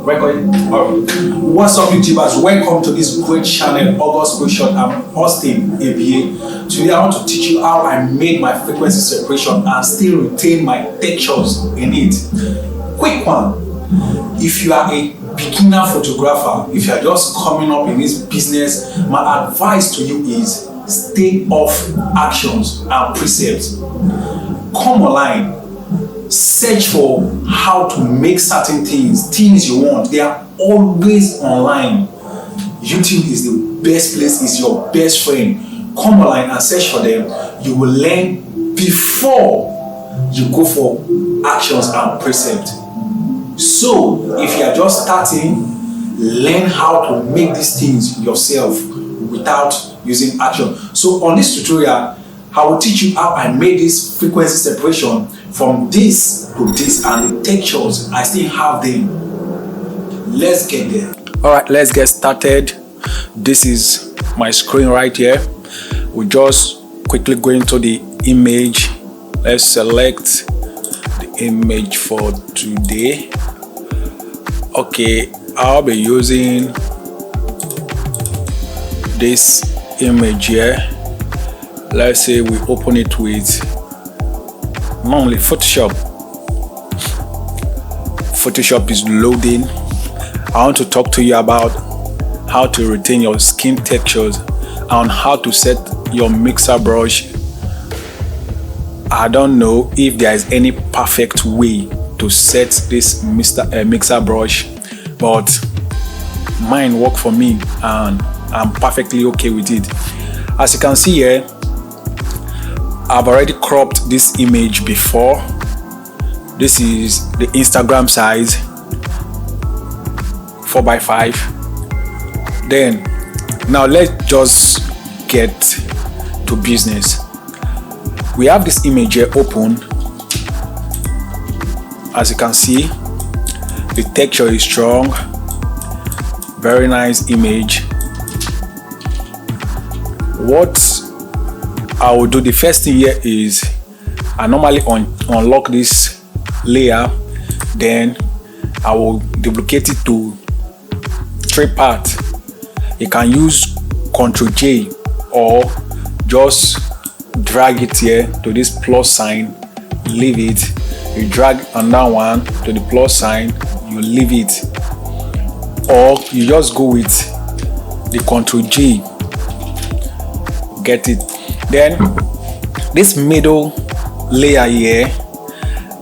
Recording. What's up, YouTubers? Welcome to this great channel, August Question. I'm Austin ABA. Today I want to teach you how I made my frequency separation and still retain my textures in it. Quick one. If you are a beginner photographer, if you are just coming up in this business, my advice to you is stay off actions and precepts. Come online. Search for how to make certain things you want. They are always online. YouTube is the best place, is your best friend. Come online and search for them. You will learn before you go for actions and precepts. So if you are just starting, learn how to make these things yourself without using action. So on this tutorial, I will teach you how I made this frequency separation from this to this, and the textures I still have them. Let's get there. All right, let's get started. This is my screen right here. We just quickly go into the image. Let's select the image for today. Okay, I'll be using this image here. Let's say we open it with normally Photoshop. Photoshop is loading. I want to talk to you about how to retain your skin textures and how to set your mixer brush. I don't know if there is any perfect way to set this mixer brush, but mine work for me and I'm perfectly okay with it. As you can see here, I've already cropped this image before. This is the Instagram size, 4x5. Then now let's just get to business. We have this image here open. As you can see, the texture is strong. Very nice image. What I will do, the first thing here is I normally unlock this layer, then I will duplicate it to 3 parts. You can use Ctrl J or just drag it here to this plus sign, leave it. You drag another one to the plus sign, you leave it, or you just go with the Ctrl J, get it. Then this middle layer here,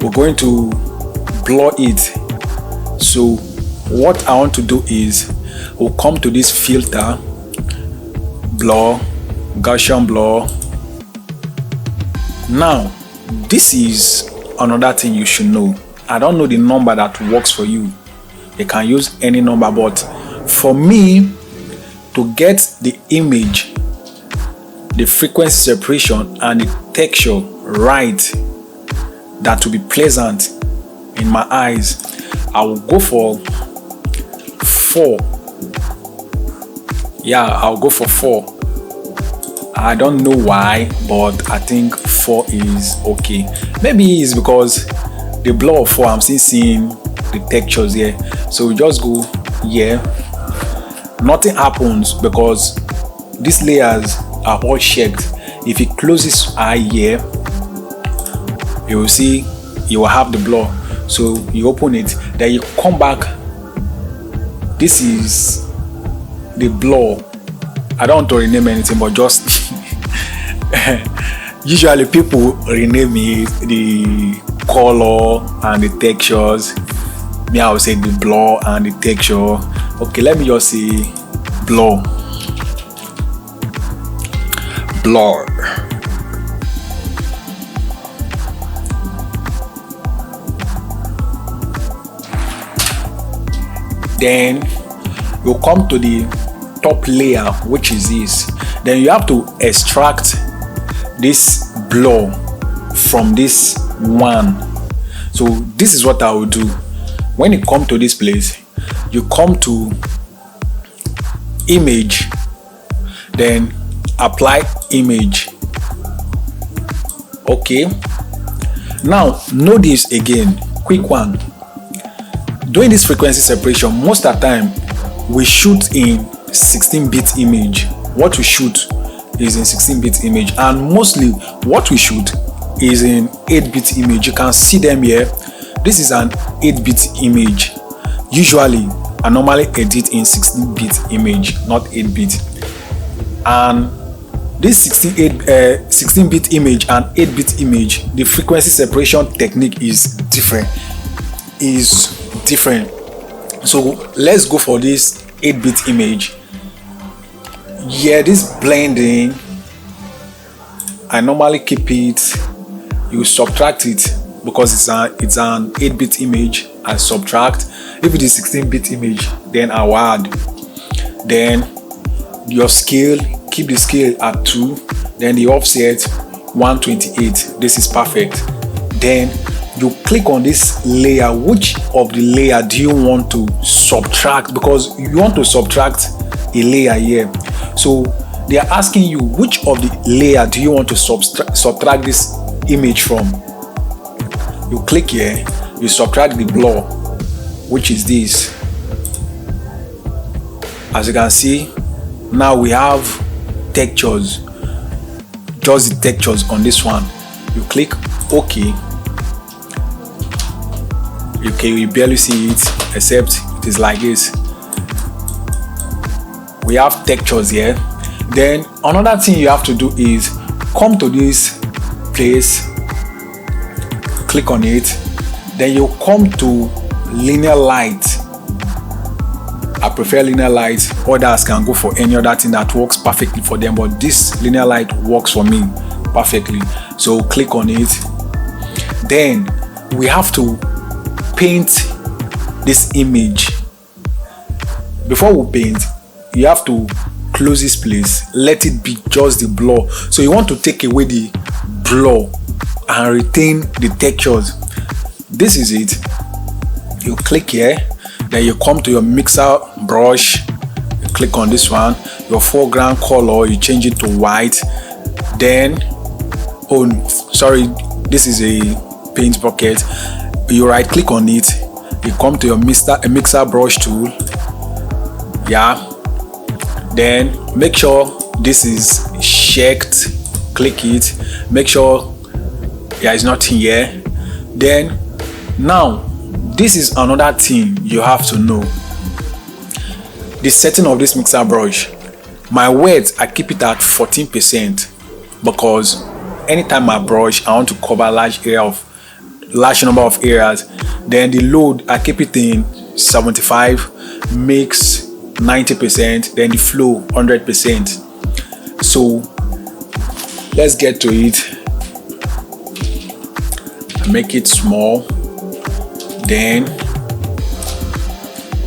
we're going to blur it. So what I want to do is we'll come to this filter, blur, Gaussian blur. Now this is another thing you should know. I don't know the number that works for you. You can use any number, but for me to get the image, the frequency separation and the texture right, that will be pleasant in my eyes, I will go for 4. Yeah, I'll go for 4. I don't know why, but I think 4 is okay. Maybe it's because the blur of 4, I'm still seeing the textures here. So we just go here. Nothing happens because these layers are all checked. If it closes eye here, you will see you will have the blur. So you open it, then you come back. This is the blur. I don't want to rename anything, but just usually people rename it the color and the textures. Me, I will say the blur and the texture. Okay, let me just say blur. Blur. Then you come to the top layer, which is this. Then you have to extract this blur from this one. So this is what I will do. When you come to this place, you come to image, then apply image. Okay, now notice again, quick one, Doing this frequency separation, most of the time we shoot in 16-bit image. What we shoot is in 16-bit image, and mostly what we shoot is in 8-bit image. You can see them here. This is an 8-bit image. Usually I normally edit in 16-bit image, not 8-bit. And this 16-bit image and 8-bit image, the frequency separation technique is different. So let's go for this 8-bit image. Yeah, this blending, I normally keep it. You subtract it because it's an 8-bit image. I subtract. If it is 16-bit image, then I'll add. Then your scale, keep the scale at 2. Then the offset 128. This is perfect. Then you click on this layer. Which of the layer do you want to subtract? Because you want to subtract a layer here. So they are asking you, which of the layer do you want to subtract this image from? You click here, you subtract the blur, which is this. As you can see, now we have textures, just the textures on this one. You click OK. Okay, you barely see it, except it is like this. We have textures here. Then another thing you have to do is come to this place, click on it, then you come to linear light. I prefer linear light. Others can go for any other thing that works perfectly for them, but this linear light works for me perfectly. So click on it. Then we have to paint this image. Before we paint, you have to close this place, let it be just the blur. So you want to take away the blur and retain the textures. This is it. You click here, then you come to your mixer brush, you click on this one, your foreground color, you change it to white. Then this is a paint bucket. You right click on it, you come to your mixer brush tool. Yeah, then make sure this is checked, click it, make sure there is nothing here. Then now this is another thing you have to know, the setting of this mixer brush. My weight, I keep it at 14% because anytime I brush, I want to cover large number of areas. Then the load, I keep it in 75, mix 90%, then the flow 100%. So let's get to it. Make it small, then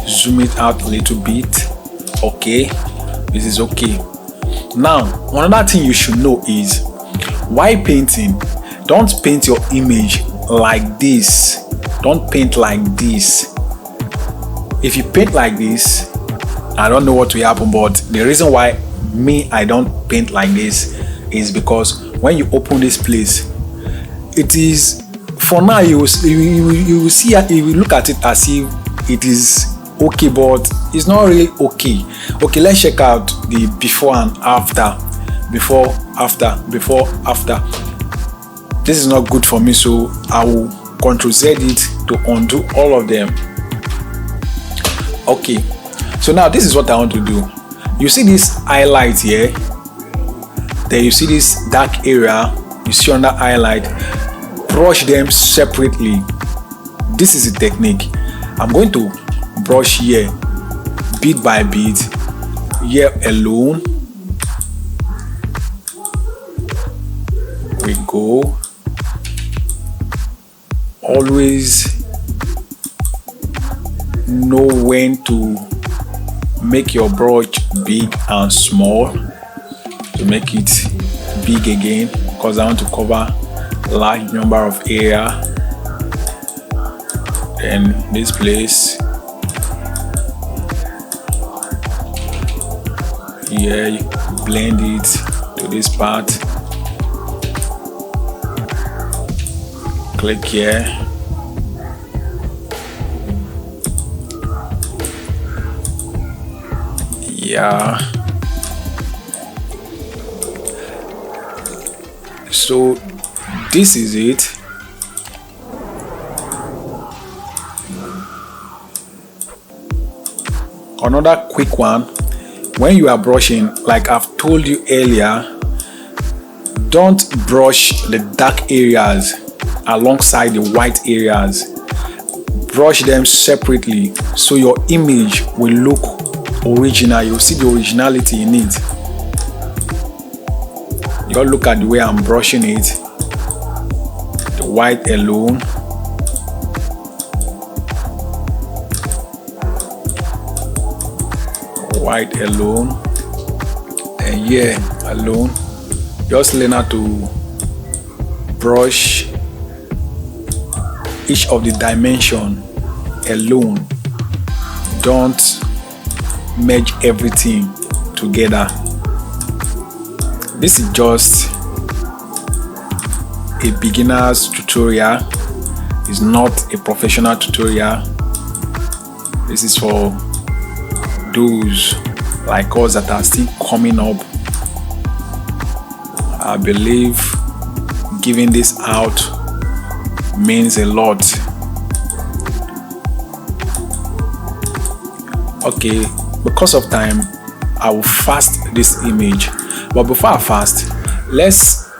zoom it out a little bit. Okay, this is okay. Now another thing you should know is, while painting, don't paint your image like this. Don't paint like this. If you paint like this, I don't know what will happen, but the reason why I don't paint like this is because when you open this place, it is, for now you will see, you will look at it as if it is okay, but it's not really okay. Okay, let's check out the before and after. Before, after. This is not good for me, so I will Ctrl-Z it to undo all of them. Okay, so now this is what I want to do. You see this highlight here, then you see this dark area, you see under highlight, brush them separately. This is the technique. I'm going to brush here bit by bit, here alone. We go. Always know when to make your brush big and small, to make it big again, because I want to cover large number of area. Then this place here, you blend it to this part. Click here, Yeah, so this is it. Another quick one, when you are brushing, like I've told you earlier, don't brush the dark areas alongside the white areas. Brush them separately so your image will look original. You'll see the originality in it. You look at the way I'm brushing it, the white alone, and yeah, alone. Just learn how to brush each of the dimension alone. Don't merge everything together. This is just a beginner's tutorial. It's not a professional tutorial. This is for those like us that are still coming up. I believe giving this out means a lot. Okay, because of time, I will fast this image. But before I fast, let's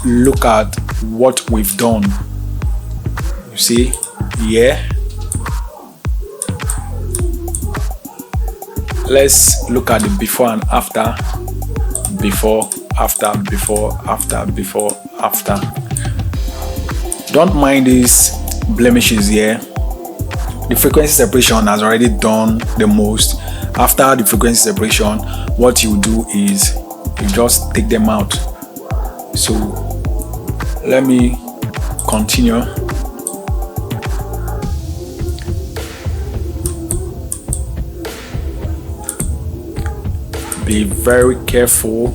look at what we've done. You see, yeah. Let's look at the before and after. Before, after, before, after, before, after. Don't mind these blemishes here. The frequency separation has already done the most. After the frequency separation, what you do is you just take them out. So let me continue. Be very careful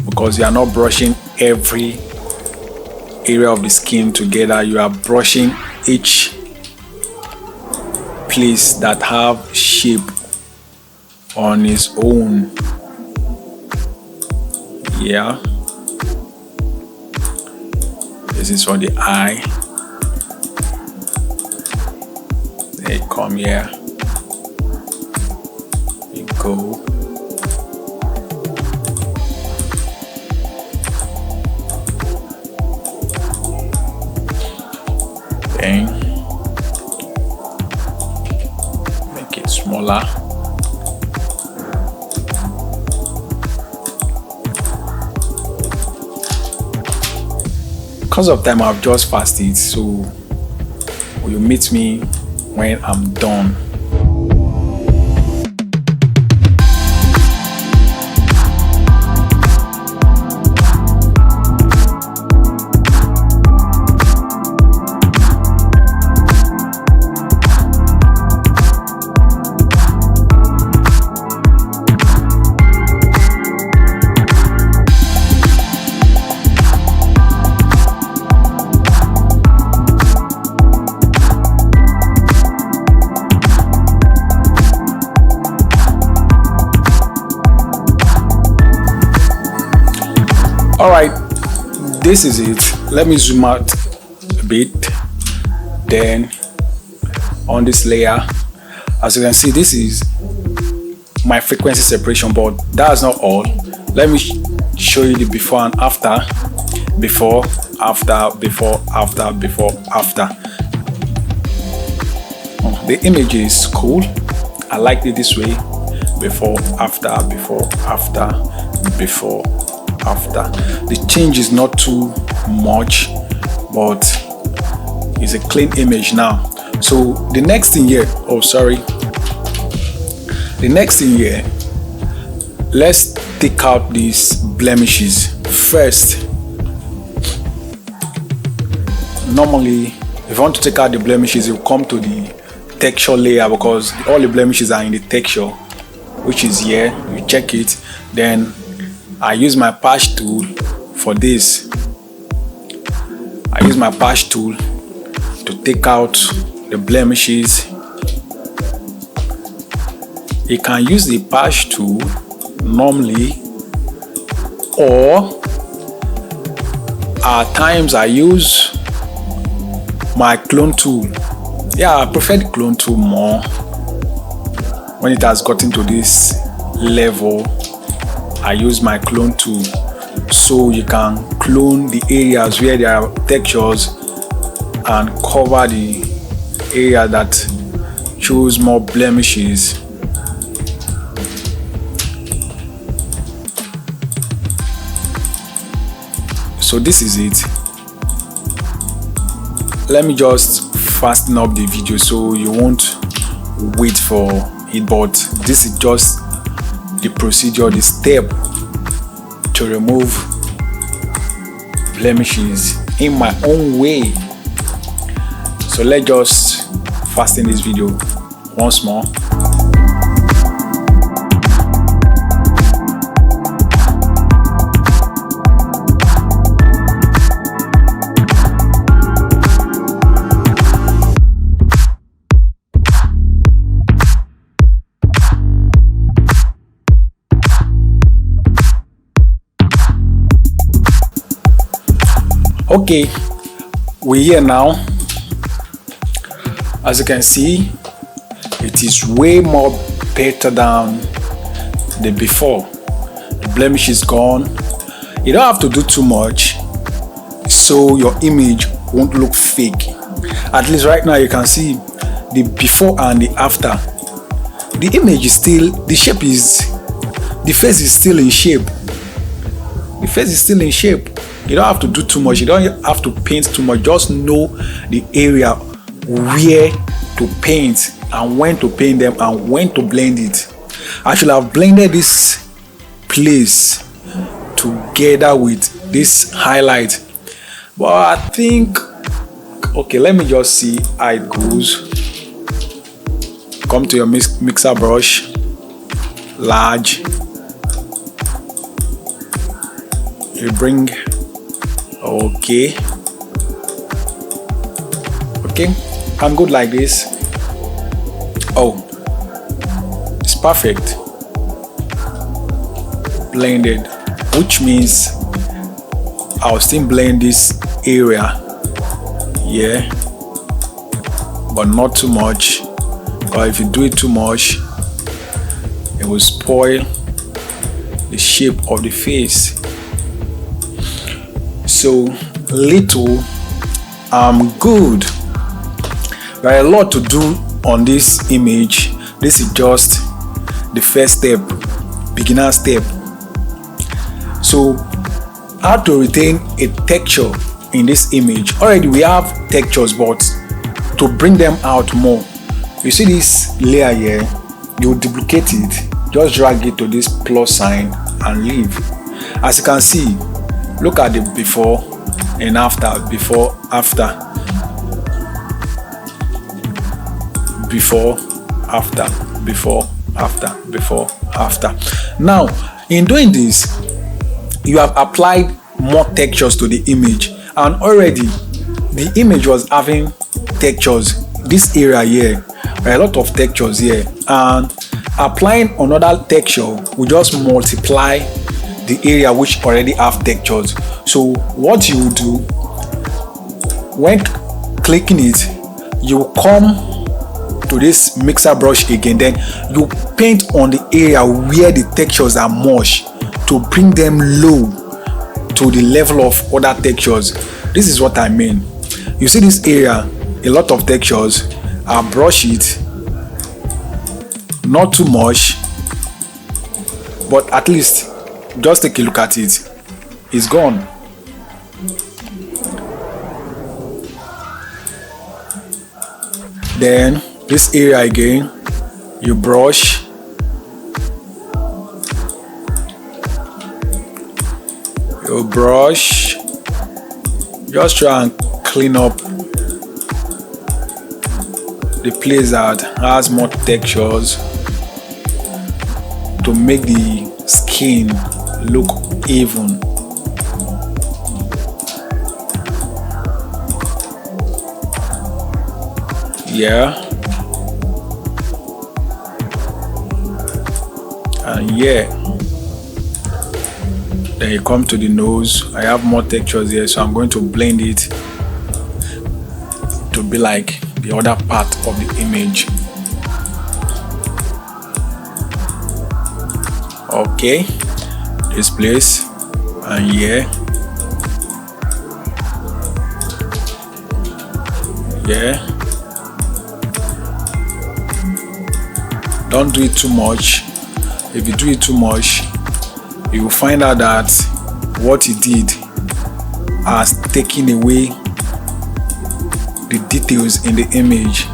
because you are not brushing every area of the skin together. You are brushing each place that have shape on its own. Yeah, this is for the eye. They come here. You go. Then make it smaller. Because of time, I've just fasted, so will you meet me when I'm done? All right, this is it. Let me zoom out a bit. Then on this layer, as you can see, this is my frequency separation, but that's not all. Let me show you the before and after. Before, after, before, after, before, after. The image is cool. I like it this way. Before, after, before, after, before, after. The change is not too much, but it's a clean image now. So the next thing here, the next thing here, let's take out these blemishes first. Normally, if you want to take out the blemishes, you come to the texture layer because all the blemishes are in the texture, which is here. You check it. Then I use my patch tool for this. I use my patch tool to take out the blemishes. You can use the patch tool normally, or at times I use my clone tool. Yeah, I prefer the clone tool more when it has gotten to this level. I use my clone tool so you can clone the areas where there are textures and cover the area that shows more blemishes. So this is it. Let me just fasten up the video so you won't wait for it, but this is just the procedure, the step to remove blemishes in my own way. So let's just fasten this video once more. Okay, we're here now. As you can see, it is way more better than the before. The blemish is gone. You don't have to do too much so your image won't look fake. At least right now you can see the before and the after. The image is still, the shape is, the face is still in shape. The face is still in shape. You don't have to do too much. You don't have to paint too much. Just know the area where to paint and when to paint them and when to blend it. I should have blended this place together with this highlight, but I think, okay, let me just see how it goes. Come to your mixer brush, large. You bring, okay, I'm good like this. Oh, it's perfect. Blended, which means I'll still blend this area, yeah, but not too much, or if you do it too much it will spoil the shape of the face. So little, I'm good. There are a lot to do on this image. This is just the first step, beginner step. So how to retain a texture in this image. Already we have textures, but to bring them out more, you see this layer here, you duplicate it, just drag it to this plus sign and leave. As you can see, look at the before and after, before, after, before, after, before, after, before, after. Now, in doing this, you have applied more textures to the image, and already the image was having textures. This area here, there are a lot of textures here, and applying another texture will just multiply the area which already have textures. So what you do when clicking it, you come to this mixer brush again, then you paint on the area where the textures are much to bring them low to the level of other textures. This is what I mean. You see this area, a lot of textures. I brush it, not too much, but at least just take a look at it. It's gone. Then this area again, you brush, just try and clean up the place that has more textures to make the skin look even. Yeah, And yeah, then you come to the nose. I have more textures here, so I'm going to blend it to be like the other part of the image. Okay, this place, and yeah, don't do it too much. If you do it too much, you will find out that what you did has taken away the details in the image.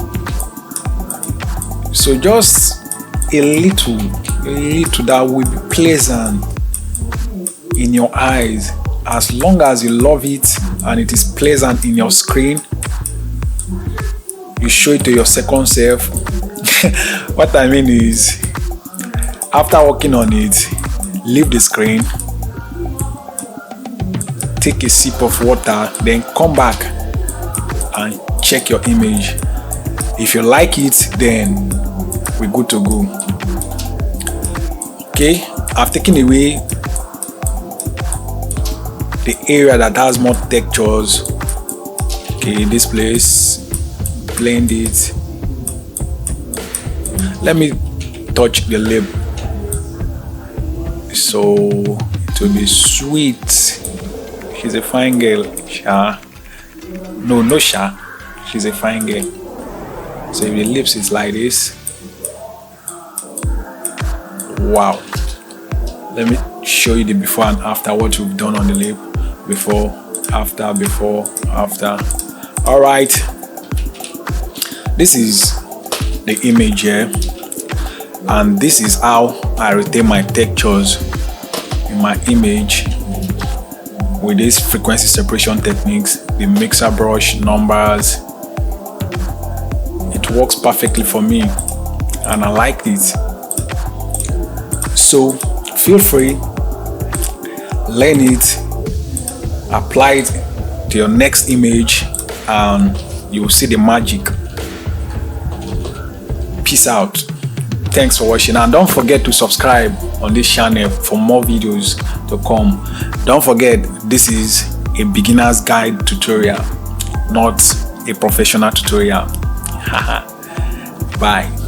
So just a little that will be pleasant in your eyes, as long as you love it and it is pleasant in your screen. You show it to your second self. What I mean is, after working on it, leave the screen, take a sip of water, then come back and check your image. If you like it, then we're good to go. Okay, I've taken away the area that has more textures. Okay, this place, blend it. Let me touch the lip, so it will be sweet. She's a fine girl, Sha. No Sha, she's a fine girl. So if the lips is like this, wow. Let me show you the before and after, what we've done on the lip. Before, after. All right, this is the image here, and this is how I retain my textures in my image with these frequency separation techniques, the mixer brush, numbers. It works perfectly for me and I like it. So feel free, learn it, apply it to your next image, and you will see the magic. Peace out. Thanks for watching, and don't forget to subscribe on this channel for more videos to come. Don't forget, this is a beginner's guide tutorial, not a professional tutorial. Bye.